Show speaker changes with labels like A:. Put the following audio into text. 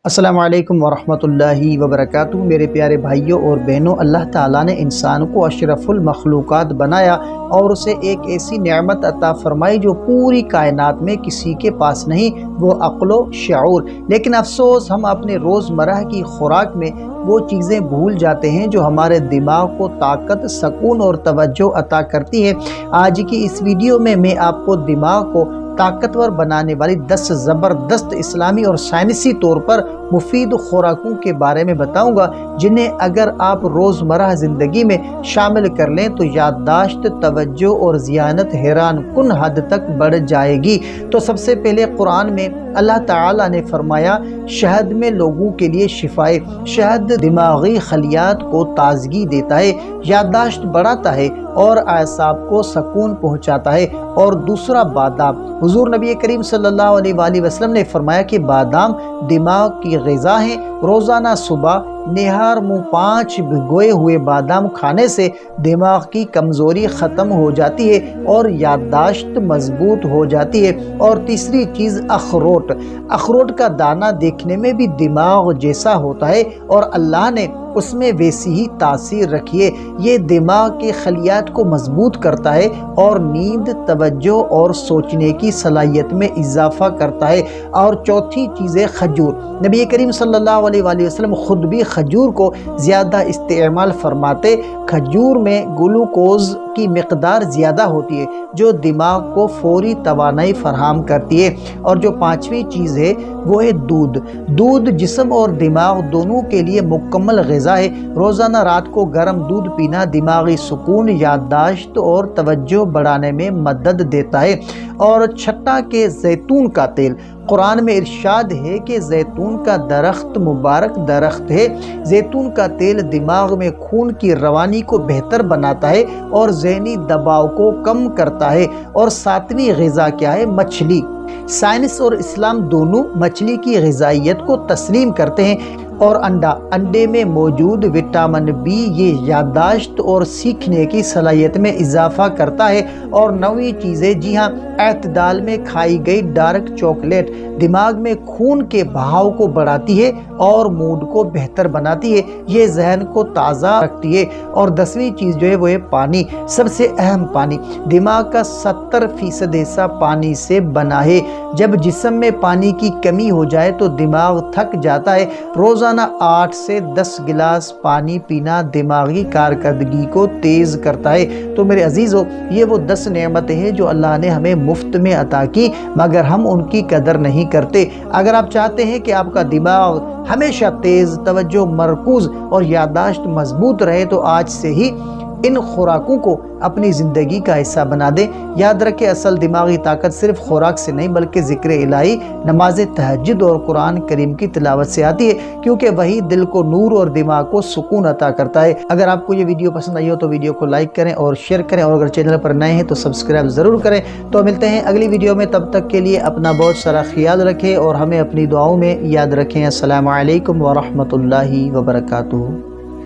A: السلام علیکم ورحمۃ اللہ وبرکاتہ۔ میرے پیارے بھائیوں اور بہنوں، اللہ تعالیٰ نے انسان کو اشرف المخلوقات بنایا اور اسے ایک ایسی نعمت عطا فرمائی جو پوری کائنات میں کسی کے پاس نہیں، وہ عقل و شعور۔ لیکن افسوس، ہم اپنے روزمرہ کی خوراک میں وہ چیزیں بھول جاتے ہیں جو ہمارے دماغ کو طاقت، سکون اور توجہ عطا کرتی ہے۔ آج کی اس ویڈیو میں آپ کو دماغ کو طاقتور بنانے والی 10 زبردست اسلامی اور سائنسی طور پر مفید خوراکوں کے بارے میں بتاؤں گا، جنہیں اگر آپ روزمرہ زندگی میں شامل کر لیں تو یادداشت، توجہ اور ذہانت حیران کن حد تک بڑھ جائے گی۔ تو سب سے پہلے قرآن میں اللہ تعالیٰ نے فرمایا، شہد میں لوگوں کے لیے شفائے۔ شہد دماغی خلیات کو تازگی دیتا ہے، یادداشت بڑھاتا ہے اور اعصاب کو سکون پہنچاتا ہے۔ اور دوسرا بادام، حضور نبی کریم صلی اللہ علیہ وآلہ وسلم نے فرمایا کہ بادام دماغ کی غذا ہیں۔ روزانہ صبح نہار منہ 5 بھگوئے ہوئے بادام کھانے سے دماغ کی کمزوری ختم ہو جاتی ہے اور یادداشت مضبوط ہو جاتی ہے۔ اور تیسری چیز اخروٹ۔ اخروٹ کا دانہ دیکھنے میں بھی دماغ جیسا ہوتا ہے اور اللہ نے اس میں ویسی ہی تاثیر رکھی ہے۔ یہ دماغ کے خلیات کو مضبوط کرتا ہے اور نیند، توجہ اور سوچنے کی صلاحیت میں اضافہ کرتا ہے۔ اور چوتھی چیز ہے کھجور۔ نبی کریم صلی اللہ علیہ وآلہ وسلم خود بھی کھجور کو زیادہ استعمال فرماتے۔ کھجور میں گلوکوز کی مقدار زیادہ ہوتی ہے جو دماغ کو فوری توانائی فراہم کرتی ہے۔ اور جو پانچویں چیز ہے وہ ہے دودھ۔ دودھ جسم اور دماغ دونوں کے لیے مکمل غذا ہے۔ روزانہ رات کو گرم دودھ پینا دماغی سکون، یادداشت اور توجہ بڑھانے میں مدد دیتا ہے۔ اور چھٹا کہ زیتون کا تیل۔ قرآن میں ارشاد ہے کہ زیتون کا درخت مبارک درخت ہے۔ زیتون کا تیل دماغ میں خون کی روانی کو بہتر بناتا ہے اور ذہنی دباؤ کو کم کرتا ہے۔ اور ساتویں غذا کیا ہے؟ مچھلی۔ سائنس اور اسلام دونوں مچھلی کی غذائیت کو تسلیم کرتے ہیں۔ اور انڈے میں موجود وٹامن بی یہ یادداشت اور سیکھنے کی صلاحیت میں اضافہ کرتا ہے۔ اور 9ویں چیز ہے، جی ہاں، اعتدال میں کھائی گئی ڈارک چاکلیٹ دماغ میں خون کے بہاؤ کو بڑھاتی ہے اور موڈ کو بہتر بناتی ہے۔ یہ ذہن کو تازہ رکھتی ہے۔ اور 10ویں چیز جو ہے وہ ہے پانی۔ سب سے اہم پانی۔ دماغ کا 70% حصہ پانی سے بنا ہے۔ جب جسم میں پانی کی کمی ہو جائے تو دماغ تھک جاتا ہے۔ روزانہ 8 سے 10 گلاس پانی پینا دماغی کارکردگی کو تیز کرتا ہے۔ تو میرے عزیزو، یہ وہ 10 نعمتیں ہیں جو اللہ نے ہمیں مفت میں عطا کی، مگر ہم ان کی قدر نہیں کرتے۔ اگر آپ چاہتے ہیں کہ آپ کا دماغ ہمیشہ تیز، توجہ مرکوز اور یادداشت مضبوط رہے تو آج سے ہی ان خوراکوں کو اپنی زندگی کا حصہ بنا دیں۔ یاد رکھیں، اصل دماغی طاقت صرف خوراک سے نہیں بلکہ ذکر الہی، نماز تہجد اور قرآن کریم کی تلاوت سے آتی ہے، کیونکہ وہی دل کو نور اور دماغ کو سکون عطا کرتا ہے۔ اگر آپ کو یہ ویڈیو پسند آئی ہو تو ویڈیو کو لائک کریں اور شیئر کریں، اور اگر چینل پر نئے ہیں تو سبسکرائب ضرور کریں۔ تو ملتے ہیں اگلی ویڈیو میں، تب تک کے لیے اپنا بہت سارا خیال رکھیں اور ہمیں اپنی دعاؤں میں یاد رکھیں۔ السلام علیکم ورحمۃ اللہ وبرکاتہ۔